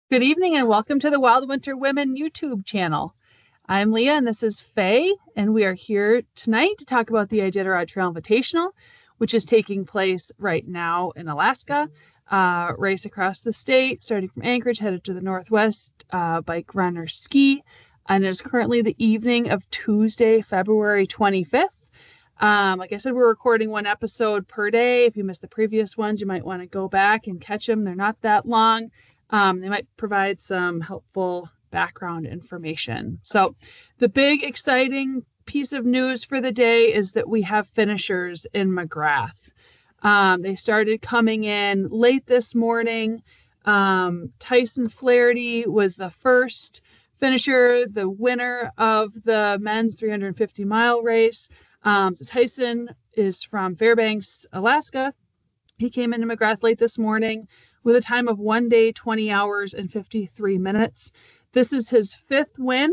Good evening and welcome to the Wild Winter Women YouTube channel. I'm Leah and this is Faye, and we are here tonight to talk about the Iditarod Trail Invitational, which is taking place right now in Alaska. Race across the state, starting from Anchorage, headed to the northwest, bike, run, or ski, and it is currently the evening of Tuesday, February 25th. Like I said, we're recording one episode per day. If you missed the previous ones, you might want to go back and catch them. They're not that long. They might provide some helpful background information. So the big exciting piece of news for the day is that we have finishers in McGrath. They started coming in late this morning. Tyson Flaherty was the first finisher, the winner of the men's 350-mile race. So Tyson is from Fairbanks, Alaska. He came into McGrath late this morning with a time of 1 day, 20 hours, and 53 minutes. This is his fifth win,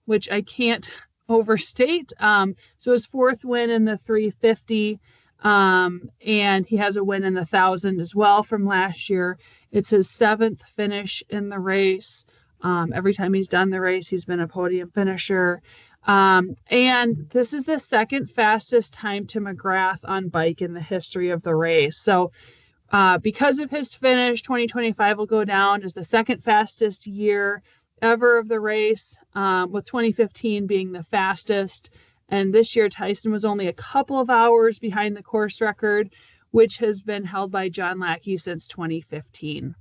which I can't overstate. So his fourth win in the 350, and he has a win in the 1,000 as well from last year. It's his seventh finish in the race. Every time he's done the race, he's been a podium finisher. And this is the second fastest time to McGrath on bike in the history of the race. So because of his finish, 2025 will go down as the second fastest year ever of the race, with 2015 being the fastest. And this year, Tyson was only a couple of hours behind the course record, which has been held by John Lackey since 2015,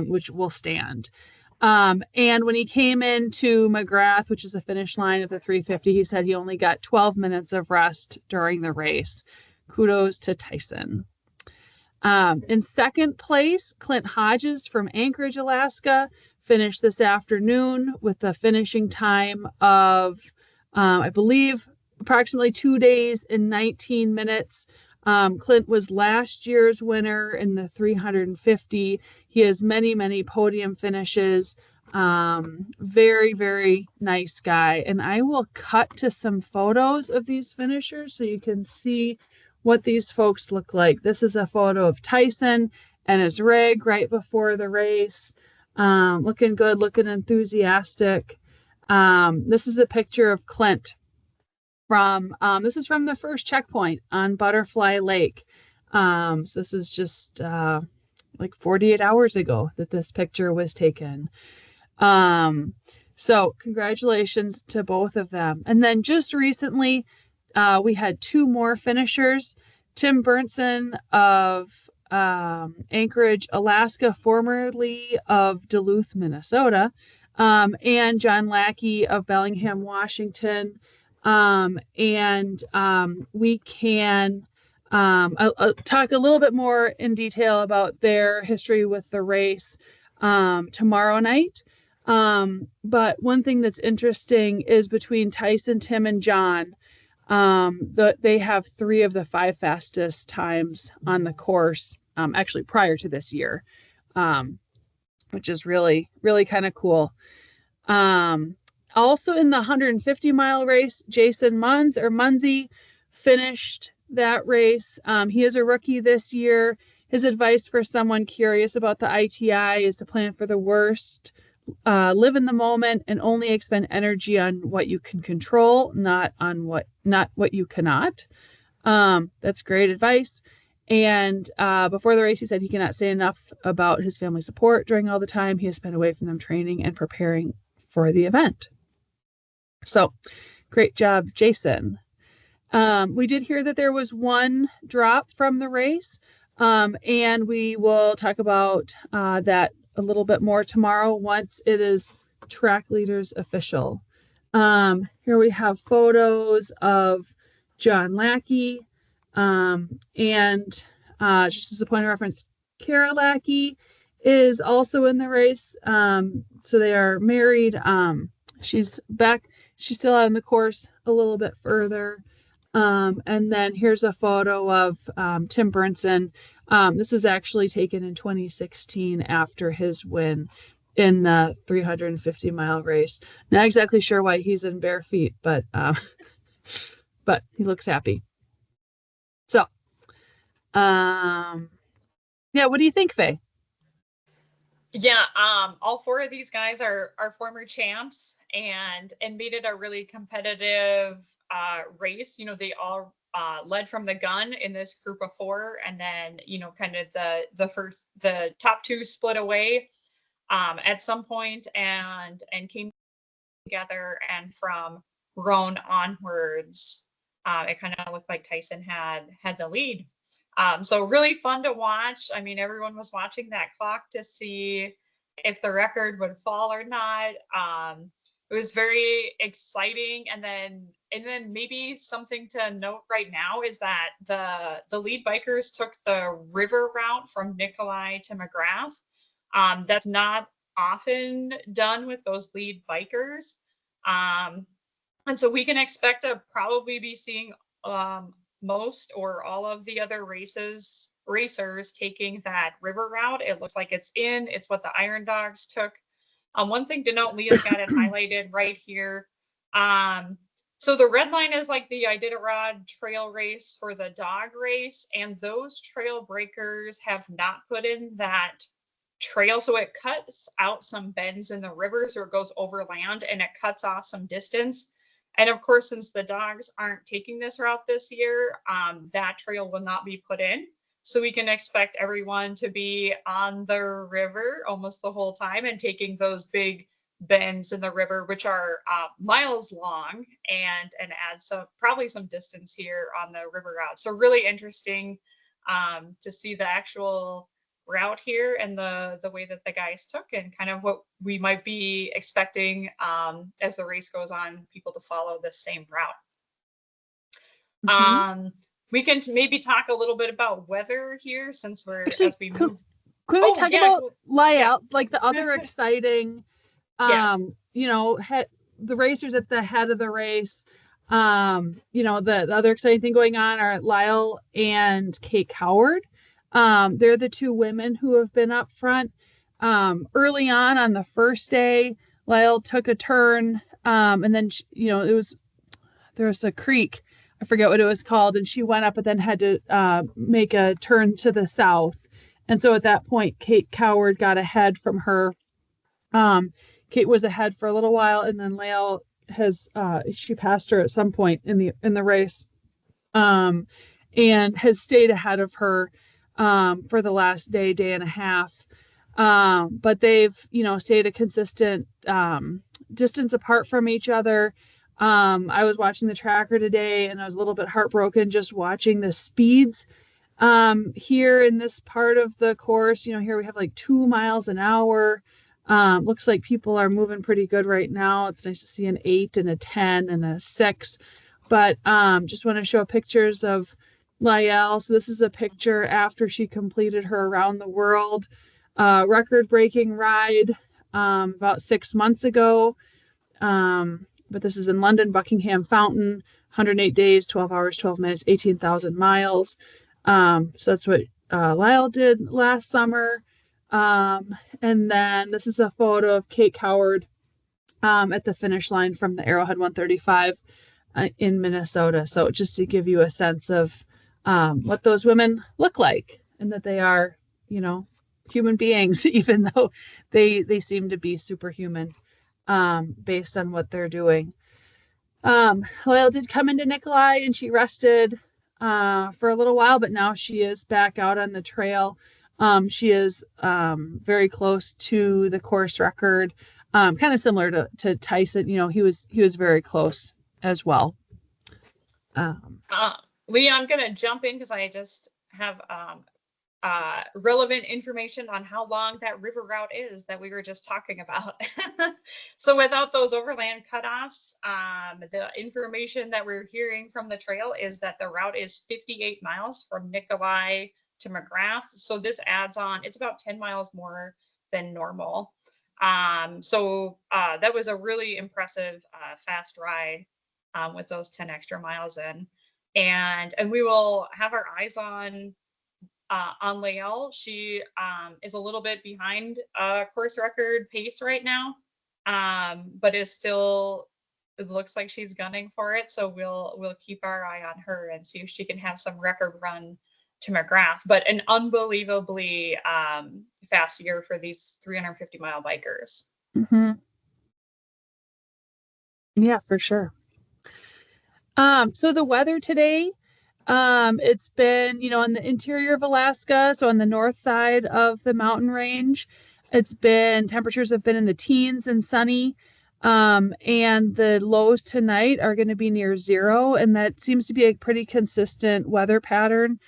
which will stand. And when he came into McGrath, which is the finish line of the 350, he said he only got 12 minutes of rest during the race. Kudos to Tyson. In second place, Clint Hodges from Anchorage, Alaska, finished this afternoon with a finishing time of, I believe, approximately 2 days and 19 minutes. Clint was last year's winner in the 350. He has many, many podium finishes. Very, very nice guy. And I will cut to some photos of these finishers so you can see what these folks look like. This is a photo of Tyson and his rig right before the race. Looking good, looking enthusiastic. This is a picture of Clint this is from the first checkpoint on Butterfly Lake. So this is just like 48 hours ago that this picture was taken. So congratulations to both of them. And then just recently, we had two more finishers. Tim Bernson of Anchorage, Alaska, formerly of Duluth, Minnesota, and John Lackey of Bellingham, Washington. We can I'll talk a little bit more in detail about their history with the race tomorrow night. But one thing that's interesting is between Tyson, Tim, and John, they have 3 of the 5 fastest times on the course, actually prior to this year, which is really, really kind of cool. Also in the 150-mile race, Jason Munzie finished that race. He is a rookie this year. His advice for someone curious about the ITI is to plan for the worst, live in the moment, and only expend energy on what you can control, not what you cannot. That's great advice. And before the race, he said he cannot say enough about his family support during all the time he has spent away from them training and preparing for the event. So great job, Jason. We did hear that there was one drop from the race, and we will talk about that a little bit more tomorrow once it is track leaders official. Here we have photos of John Lackey, and just as a point of reference, Kara Lackey is also in the race. So they are married. She's still on the course a little bit further. And then here's a photo of Tim Bernson. This was actually taken in 2016 after his win in the 350-mile race. Not exactly sure why he's in bare feet, but he looks happy. So, yeah, what do you think, Faye? Yeah, all four of these guys are former champs and made it a really competitive race. You know, they all led from the gun in this group of four, and then kind of the top two split away at some point and came together, and from Roan onwards, it kind of looked like Tyson had the lead. So really fun to watch. I mean, everyone was watching that clock to see if the record would fall or not. It was very exciting, and then maybe something to note right now is that the lead bikers took the river route from Nikolai to McGrath. That's not often done with those lead bikers. Um, and so we can expect to probably be seeing most or all of the other racers taking that river route. It looks like it's what the Iron Dogs took. One thing to note, Leah's got it highlighted right here. Um, so the red line is like the Iditarod Trail race for the dog race, and those trail breakers have not put in that trail. So it cuts out some bends in the river, so it goes over land and it cuts off some distance. And of course, since the dogs aren't taking this route this year, that trail will not be put in. So we can expect everyone to be on the river almost the whole time and taking those big bends in the river, which are miles long and add probably some distance here on the river route. So really interesting to see the actual route here and the way that the guys took and kind of what we might be expecting as the race goes on, people to follow the same route. Mm-hmm. We can maybe talk a little bit about weather here since Actually, as we could, move. could we Oh talk yeah, about yeah, layout, like the other exciting, yes. you know, the racers at the head of the race. You know, the other exciting thing going on are Lyle and Kate Coward. They're the two women who have been up front. Early on the first day, Lyle took a turn, and then there was a creek. I forget what it was called, and she went up, but then had to make a turn to the south. And so at that point, Kate Coward got ahead from her. um, Kate was ahead for a little while, and then Lael has she passed her at some point in the race, um, and has stayed ahead of her for the last day and a half. But they've stayed a consistent distance apart from each other. I was watching the tracker today, and I was a little bit heartbroken just watching the speeds here in this part of the course. Here we have like 2 miles an hour. Looks like people are moving pretty good right now. It's nice to see an 8 and a 10 and a 6. But just want to show pictures of Lyell. So this is a picture after she completed her around the world record-breaking ride about 6 months ago. But this is in London, Buckingham Fountain, 108 days, 12 hours, 12 minutes, 18,000 miles. So that's what Lyle did last summer. And then this is a photo of Kate Coward at the finish line from the Arrowhead 135 in Minnesota. So just to give you a sense of what those women look like and that they are, human beings, even though they seem to be superhuman based on what they're doing. Lyle did come into Nikolai and she rested for a little while, but now she is back out on the trail. She is very close to the course record, kind of similar to Tyson. He was very close as well. Um, Uh, Leah, I'm gonna jump in because I just have relevant information on how long that river route is that we were just talking about. So without those overland cutoffs, the information that we're hearing from the trail is that the route is 58 miles from Nikolai to McGrath. So this adds on, it's about 10 miles more than normal. So that was a really impressive fast ride with those 10 extra miles in. And we will have our eyes on Lael. She is a little bit behind course record pace right now, but is still. It looks like she's gunning for it, so we'll keep our eye on her and see if she can have some record run McGrath, but an unbelievably fast year for these 350-mile bikers. Mm-hmm. Yeah, for sure. So the weather today, it's been, in the interior of Alaska, so on the north side of the mountain range, temperatures have been in the teens and sunny. And the lows tonight are going to be near zero, and that seems to be a pretty consistent weather pattern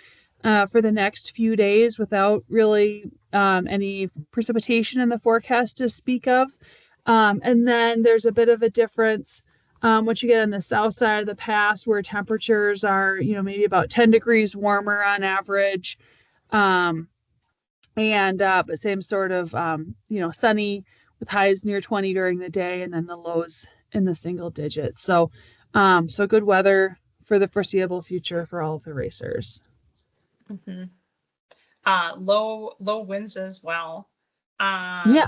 for the next few days without really any precipitation in the forecast to speak of. And then there's a bit of a difference once you get on the south side of the pass where temperatures are, maybe about 10 degrees warmer on average. But same sort of, sunny with highs near 20 during the day and then the lows in the single digits. So good weather for the foreseeable future for all of the racers. Mm-hmm. Low winds as well. Yeah.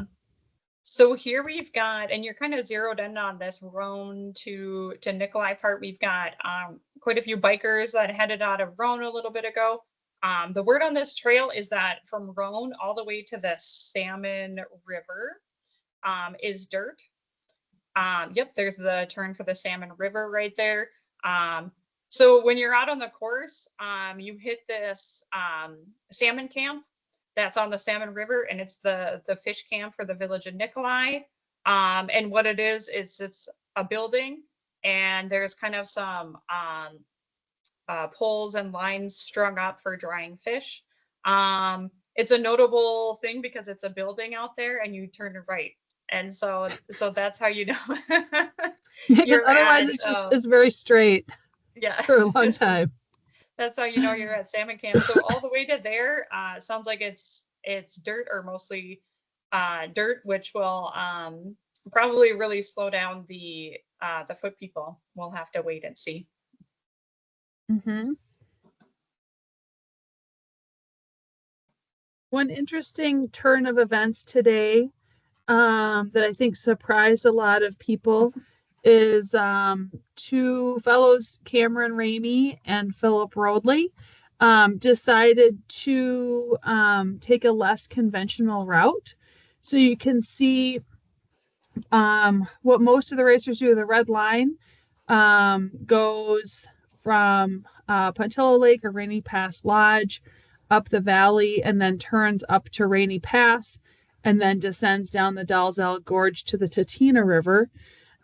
So here we've got, and you're kind of zeroed in on this Roan to Nikolai part. We've got quite a few bikers that headed out of Roan a little bit ago. The word on this trail is that from Roan all the way to the Salmon River is dirt. Yep, there's the turn for the Salmon River right there. So when you're out on the course, you hit this salmon camp that's on the Salmon River, and it's the fish camp for the village of Nikolai. And what it is it's a building, and there's kind of some poles and lines strung up for drying fish. It's a notable thing because it's a building out there, and you turn right. And so that's how you know. Because otherwise it's very straight. Yeah. For a long time. That's how you know you're at salmon camp. So all the way to there, sounds like it's dirt or mostly dirt, which will probably really slow down the foot people. We'll have to wait and see. Mm-hmm. One interesting turn of events today that I think surprised a lot of people is two fellows, Cameron Ramey and Philip Rodley, decided to take a less conventional route. So you can see what most of the racers do. The red line goes from Puntilla Lake or Rainy Pass Lodge up the valley and then turns up to Rainy Pass and then descends down the Dalzell Gorge to the Tatina River.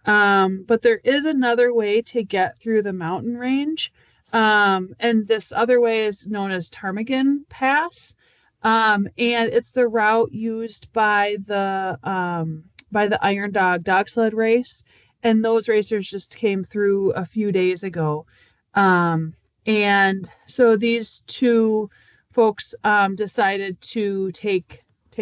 But there is another way to get through the mountain range. And this other way is known as Ptarmigan Pass. And it's the route used by the Iron Dog sled race. And those racers just came through a few days ago. And so these two folks decided to take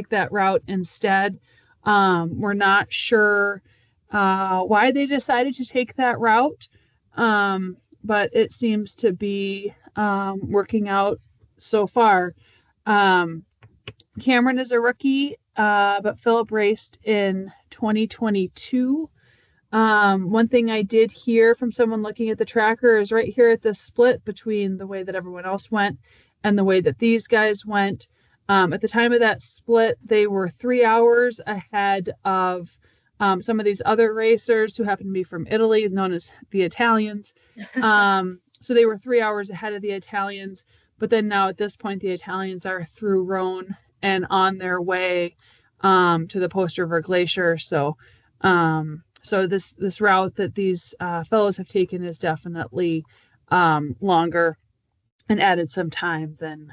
that route instead. We're not sure why they decided to take that route, but it seems to be working out so far. Cameron is a rookie, but Philip raced in 2022. One thing I did hear from someone looking at the tracker is right here at this split between the way that everyone else went and the way that these guys went. At the time of that split, they were 3 hours ahead of some of these other racers who happen to be from Italy, known as the Italians. So they were 3 hours ahead of the Italians. But then now at this point, the Italians are through Rhone and on their way to the Post River Glacier. So this route that these fellows have taken is definitely longer and added some time than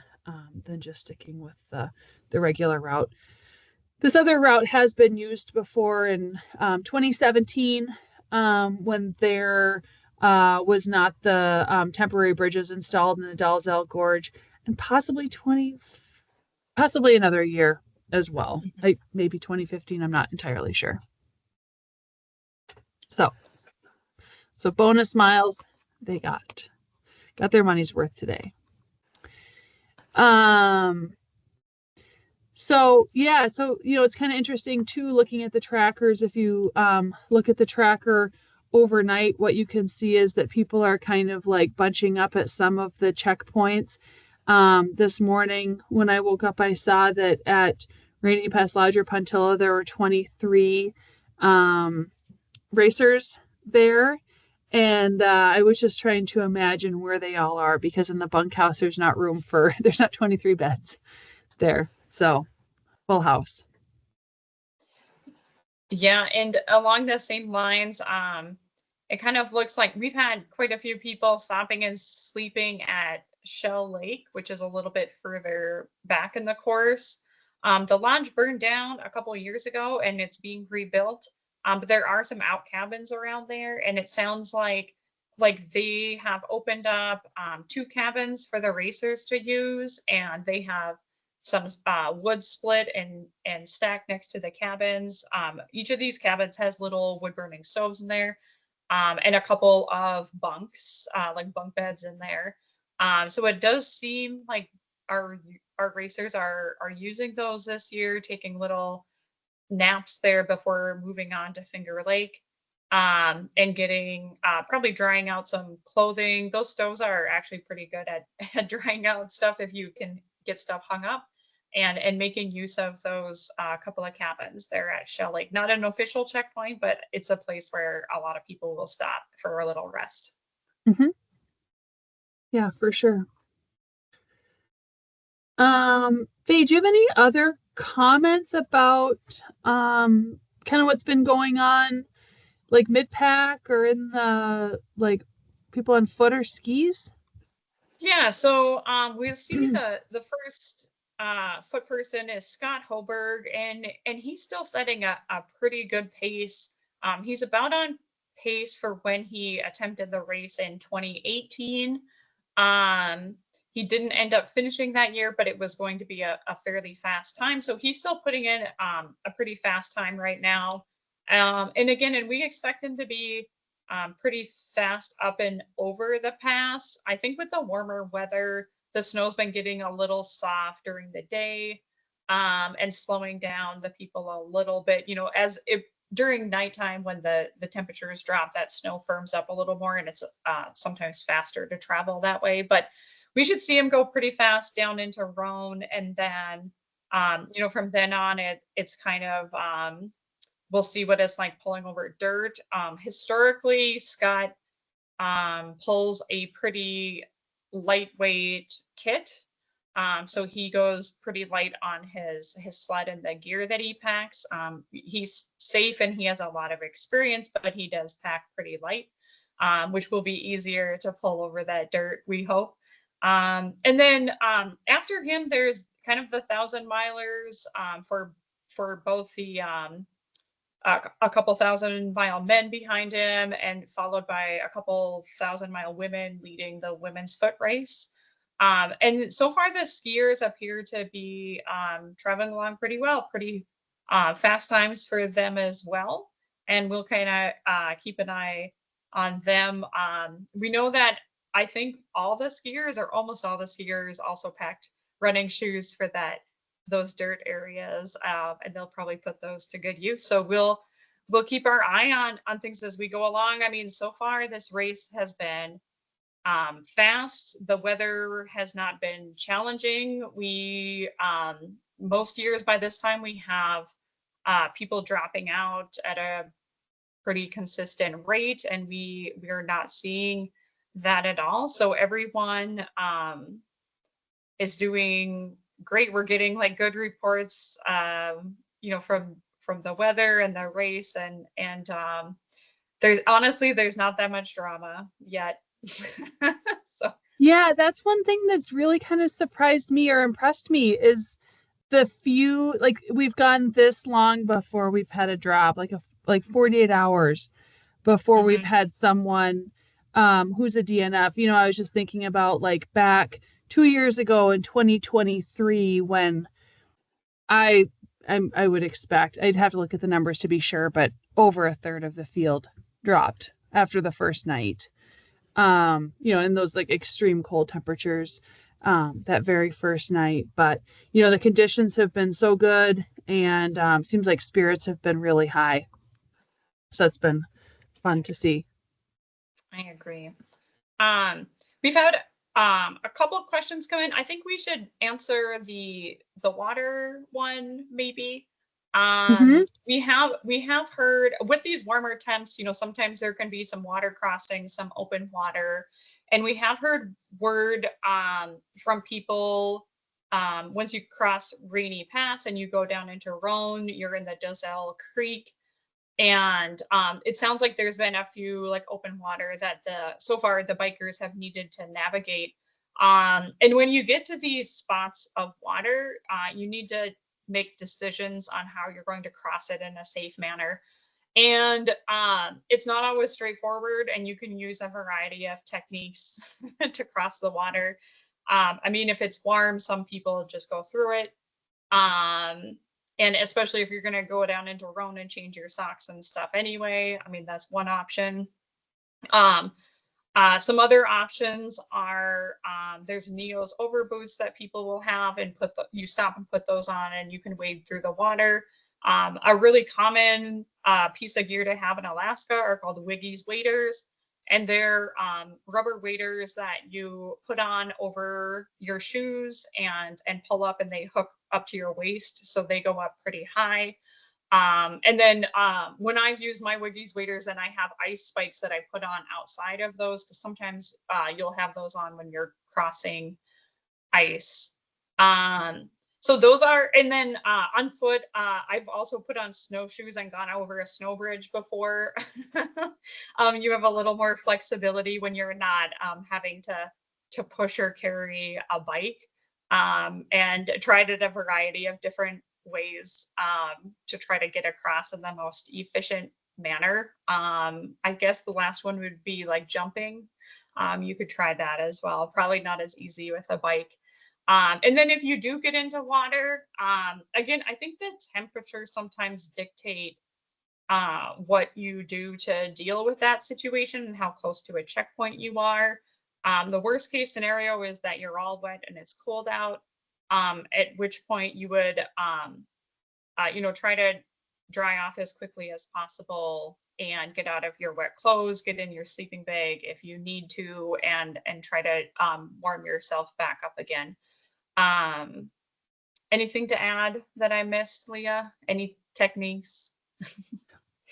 just sticking with the regular route. This other route has been used before in 2017 when there was not the temporary bridges installed in the Dalzell Gorge, and possibly another year as well, like maybe 2015. I'm not entirely sure. So bonus miles, they got their money's worth today. So it's kind of interesting too, looking at the trackers. If you look at the tracker overnight, what you can see is that people are kind of like bunching up at some of the checkpoints. This morning when I woke up, I saw that at Rainy Pass Lodge or Puntilla, there were 23 racers there. And I was just trying to imagine where they all are because in the bunkhouse, there's not 23 beds there. So full house. Yeah, and along the same lines, it kind of looks like we've had quite a few people stopping and sleeping at Shell Lake, which is a little bit further back in the course. The lodge burned down a couple of years ago and it's being rebuilt. But there are some out cabins around there, and it sounds like they have opened up two cabins for the racers to use, and they have some wood split and stacked next to the cabins. Each of these cabins has little wood burning stoves in there, and a couple of bunks, like bunk beds in there. So it does seem like our racers are using those this year, taking little naps there before moving on to Finger Lake, and getting probably drying out some clothing. Those stoves are actually pretty good at drying out stuff if you can get stuff hung up, and making use of those couple of cabins there at Shell Lake. Not an official checkpoint, but it's a place where a lot of people will stop for a little rest. Mm-hmm. Yeah, for sure. Faye, do you have any other comments about kind of what's been going on, like mid pack or in the like people on foot or skis? Yeah, so we'll see the first foot person is Scott Hoberg, and he's still setting a pretty good pace. He's about on pace for when he attempted the race in 2018. Um, he didn't end up finishing that year, but it was going to be a fairly fast time. So he's still putting in a pretty fast time right now. And we expect him to be pretty fast up and over the pass. I think with the warmer weather, the snow's been getting a little soft during the day, and slowing down the people a little bit. As it during nighttime when the temperatures drop, that snow firms up a little more, and it's sometimes faster to travel that way. But we should see him go pretty fast down into Roan, and then from then on, it's kind of we'll see what it's like pulling over dirt. Historically, Scott pulls a pretty lightweight kit. So he goes pretty light on his sled and the gear that he packs. He's safe and he has a lot of experience, but he does pack pretty light, which will be easier to pull over that dirt, we hope. And then after him, there's kind of the 1,000 milers for both the a couple 1,000-mile men behind him, and followed by a couple 1,000-mile women leading the women's foot race. And so far, the skiers appear to be traveling along pretty well, pretty fast times for them as well. And we'll kind of keep an eye on them. We know that I think all the skiers, or almost all the skiers, also packed running shoes for those dirt areas, and they'll probably put those to good use. So we'll keep our eye on things as we go along. I mean, so far this race has been fast. The weather has not been challenging. We most years by this time we have people dropping out at a pretty consistent rate, and we are not seeing that at all. So everyone is doing great. We're getting like good reports, from the weather and the race, and there's not that much drama yet. So Yeah, that's one thing that's really kind of surprised me or impressed me is the few, like we've gone this long before we've had a drop, like 48 hours before we've mhm. had someone who's a DNF. I was just thinking about like back 2 years ago in 2023 when I I would expect, I'd have to look at the numbers to be sure, but over a third of the field dropped after the first night. In those like extreme cold temperatures that very first night. But the conditions have been so good, and seems like spirits have been really high. So it's been fun to see. I agree. Um, we've had A couple of questions come in. I think we should answer the water one maybe. Mm-hmm. We have heard with these warmer temps, sometimes there can be some water crossing, some open water, and we have heard word from people once you cross Rainy Pass and you go down into Roan, you're in the Dozell Creek. And it sounds like there's been a few like open water that so far the bikers have needed to navigate. And when you get to these spots of water, you need to make decisions on how you're going to cross it in a safe manner. And it's not always straightforward, and you can use a variety of techniques to cross the water. I mean, if it's warm, some people just go through it. And especially if you're going to go down into Roan and change your socks and stuff anyway, I mean, that's one option. Some other options are there's Neos over boots that people will have, and you stop and put those on and you can wade through the water. A really common piece of gear to have in Alaska are called Wiggies waders. And they're rubber waders that you put on over your shoes and pull up, and they hook up to your waist, so they go up pretty high. And then when I use my Wiggies waders, then I have ice spikes that I put on outside of those, because sometimes you'll have those on when you're crossing ice. So those are, and then on foot, I've also put on snowshoes and gone over a snow bridge before. You have a little more flexibility when you're not having to push or carry a bike, and tried it a variety of different ways to try to get across in the most efficient manner. I guess the last one would be like jumping. You could try that as well. Probably not as easy with a bike. And then if you do get into water, again, I think the temperatures sometimes dictate what you do to deal with that situation and how close to a checkpoint you are. The worst case scenario is that you're all wet and it's cold out, at which point you would, try to dry off as quickly as possible and get out of your wet clothes, get in your sleeping bag if you need to, and try to warm yourself back up again. Anything to add that I missed, Leah? Any techniques?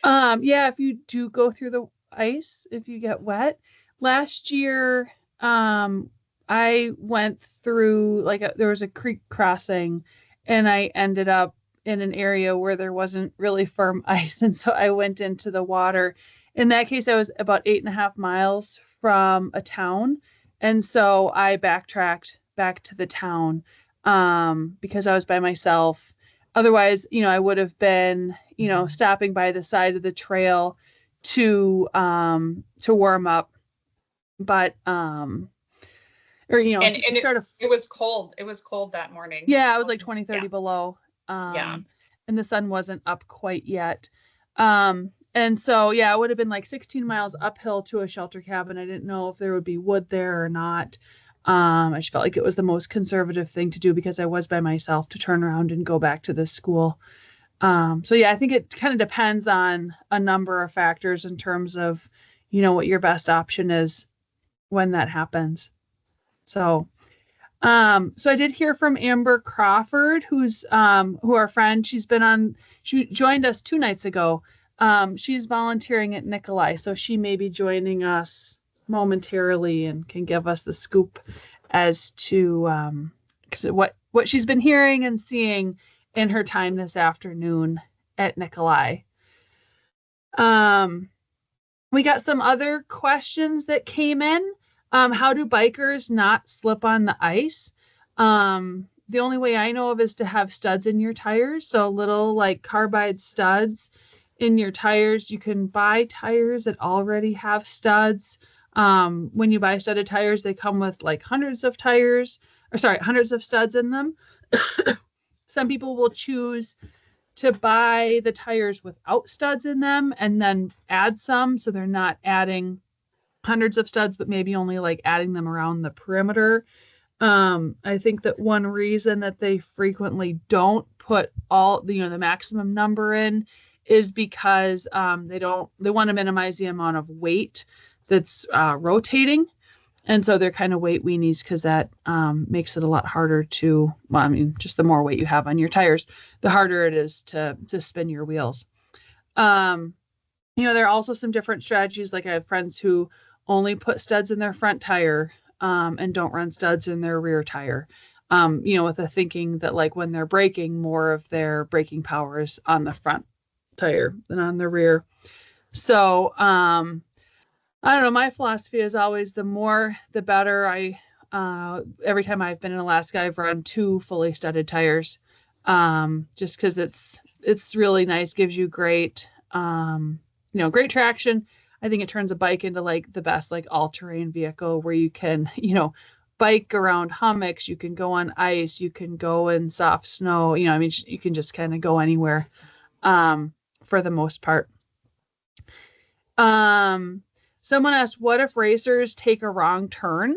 Yeah, if you do go through the ice, if you get wet. Last year, I went through there was a creek crossing, and I ended up in an area where there wasn't really firm ice, and so I went into the water. In that case, I was about 8.5 miles from a town, and so I backtracked back to the town because I was by myself. Otherwise, I would have been, stopping by the side of the trail to warm up. But or And sort of it was cold. It was cold that morning. yeah, it was like 20, 30 below. Yeah. And the sun wasn't up quite yet. And so it would have been like 16 miles uphill to a shelter cabin. I didn't know if there would be wood there or not. I just felt like it was the most conservative thing to do because I was by myself to turn around and go back to the school. I think it kind of depends on a number of factors in terms of, what your best option is when that happens. So I did hear from Amber Crawford, who's our friend. She joined us 2 nights ago. She's volunteering at Nikolai, so she may be joining us momentarily and can give us the scoop as to what she's been hearing and seeing in her time this afternoon at Nikolai. We got some other questions that came in. How do bikers not slip on the ice? The only way I know of is to have studs in your tires. So little like carbide studs in your tires. You can buy tires that already have studs. When you buy studded tires, they come with like hundreds of studs in them. Some people will choose to buy the tires without studs in them and then add some, so they're not adding hundreds of studs, but maybe only like adding them around the perimeter. I think that one reason that they frequently don't put all the maximum number in is because they want to minimize the amount of weight that's rotating. And so they're kind of weight weenies because that makes it a lot harder to, well, I mean, just the more weight you have on your tires, the harder it is to spin your wheels. There are also some different strategies. Like I have friends who only put studs in their front tire and don't run studs in their rear tire. With the thinking that like when they're braking, more of their braking power is on the front tire than on the rear. So I don't know. My philosophy is always the more, the better. Every time I've been in Alaska, I've run 2 fully studded tires, just because it's really nice, gives you great, great traction. I think it turns a bike into like the best like all-terrain vehicle where you can, bike around hummocks, you can go on ice, you can go in soft snow. You can just kind of go anywhere, for the most part. Someone asked, what if racers take a wrong turn?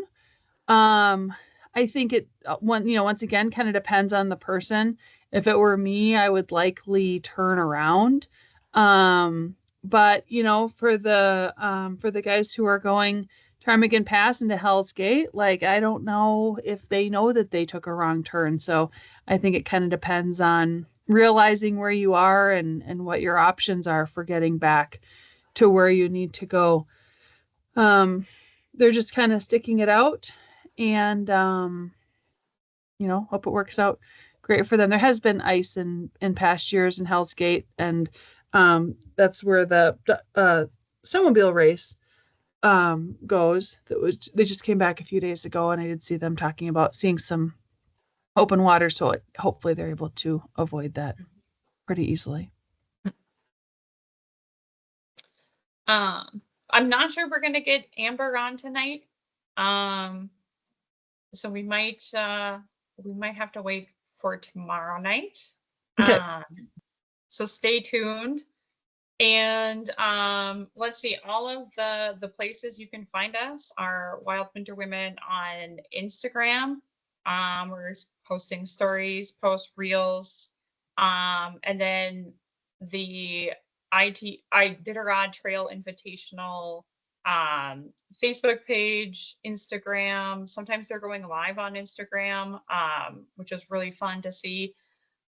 I think it once again kind of depends on the person. If it were me, I would likely turn around. But for the guys who are going Ptarmigan Pass into Hell's Gate, like I don't know if they know that they took a wrong turn. So I think it kind of depends on realizing where you are and what your options are for getting back to where you need to go. They're just kind of sticking it out and, hope it works out great for them. There has been ice in past years in Hell's Gate, and that's where the snowmobile race goes. They just came back a few days ago, and I did see them talking about seeing some open water, so hopefully they're able to avoid that pretty easily. I'm not sure we're going to get Amber on tonight. So we might have to wait for tomorrow night. Okay. So stay tuned. And let's see, all of the places you can find us are Wild Winter Women on Instagram. We're posting stories, post reels, and then the Iditarod Trail Invitational Facebook page, Instagram. Sometimes they're going live on Instagram, which is really fun to see.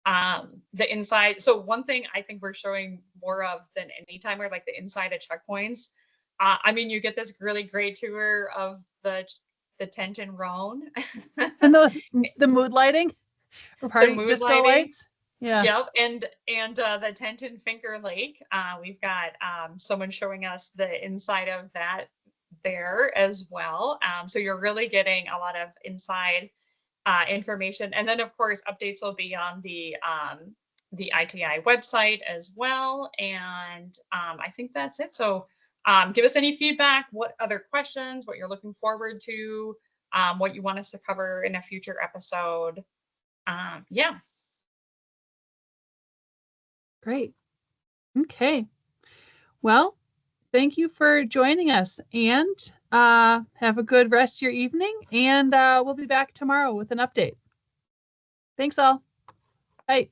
The inside. So one thing I think we're showing more of than any time are like the inside of checkpoints. You get this really great tour of the tent and roan. And the mood lighting or party disco lighting. Lights. Yeah. Yep. And the tent in Finger Lake. We've got someone showing us the inside of that there as well. So you're really getting a lot of inside information. And then of course, updates will be on the ITI website as well. And I think that's it. So give us any feedback, what other questions, what you're looking forward to, what you want us to cover in a future episode. Yeah. Great. Okay. Well, thank you for joining us, and have a good rest of your evening, and we'll be back tomorrow with an update. Thanks all. Bye.